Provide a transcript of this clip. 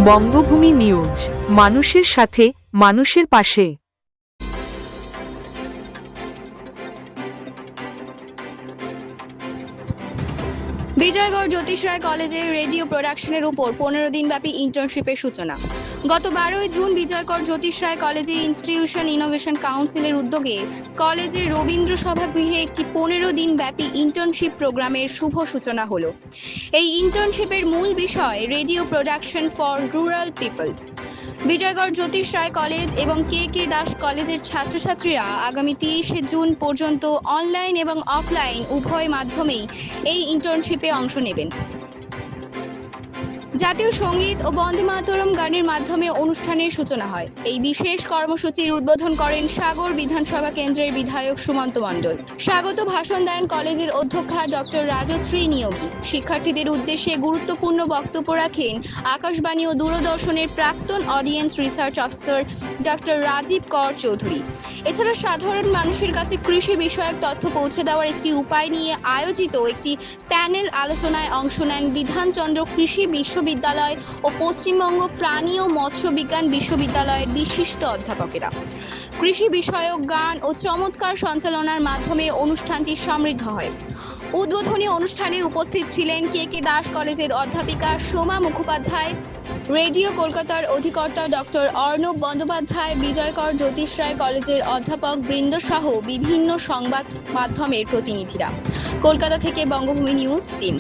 বঙ্গভূমি news, মানুষের সাথে, মানুষের পাশে। বিজয়গড় জ্যোতিষ রায় কলেজে রেডিও প্রোডাকশনের উপর 15 দিনব্যাপী ইন্টার্নশিপের সূচনা। গত 12 জুন বিজয়গড় জ্যোতিষ রায় কলেজে ইনস্টিটিউশন ইনোভেশন কাউন্সিলের উদ্যোগে কলেজের রবীন্দ্র সভাগৃহে একটি 15 দিনব্যাপী ইন্টার্নশিপ প্রোগ্রামের শুভ সূচনা হলো। এই ইন্টার্নশিপের মূল বিষয় radio production for rural people. Bijaygarh Jyotish Roy college এবং কে দাস কলেজের ছাত্রছাত্রীরা আগামী 30 জুন পর্যন্ত অনলাইন এবং অফলাইন উভয় মাধ্যমেই এই ইন্টার্নশিপে অংশ নেবেন। জাতীয় সঙ্গীত ও বন্দে মাতরম গানের মাধ্যমে অনুষ্ঠানের সূচনা হয়। এই বিশেষ কর্মসূচির উদ্বোধন করেন সাগর বিধানসভা কেন্দ্রের বিধায়ক সুমন্ত মণ্ডল। স্বাগত ভাষণ দেন কলেজের অধ্যক্ষা ডক্টর রাজশ্রী নিয়োগী। শিক্ষার্থীদের উদ্দেশ্যে গুরুত্বপূর্ণ বক্তব্য রাখেন আকাশবাণী ও দূরদর্শনের প্রাক্তন audience research officer doctor Rajib Kar Chowdhury. এছাড়া সাধারণ মানুষের কাছে কৃষি বিষয়ক তথ্য পৌঁছে দেওয়ার একটি উপায় নিয়ে আয়োজিত একটি প্যানেল আলোচনায় অংশ নেন বিধানচন্দ্র কৃষি বিশ্ববিদ্যালয় ও পশ্চিমবঙ্গ প্রাণী ও মৎস্য বিজ্ঞান বিশ্ববিদ্যালয়ের বিশিষ্ট অধ্যাপকেরা। কৃষি বিষয়ক গান ও চমৎকার সঞ্চালনার মাধ্যমে অনুষ্ঠানটি সমৃদ্ধ হয়। উদ্বোধনী অনুষ্ঠানে উপস্থিত ছিলেন কে দাস কলেজের অধ্যাপিকা সোমা মুখোপাধ্যায়, রেডিও কলকাতার অধিকর্তা ডক্টর অর্ণব বন্দ্যোপাধ্যায়, বিজয়গড় জ্যোতিষ রায় কলেজের অধ্যাপক বৃন্দ সহ বিভিন্ন সংবাদ মাধ্যমের প্রতিনিধিরা। কলকাতা থেকে বঙ্গভূমি নিউজ টিম।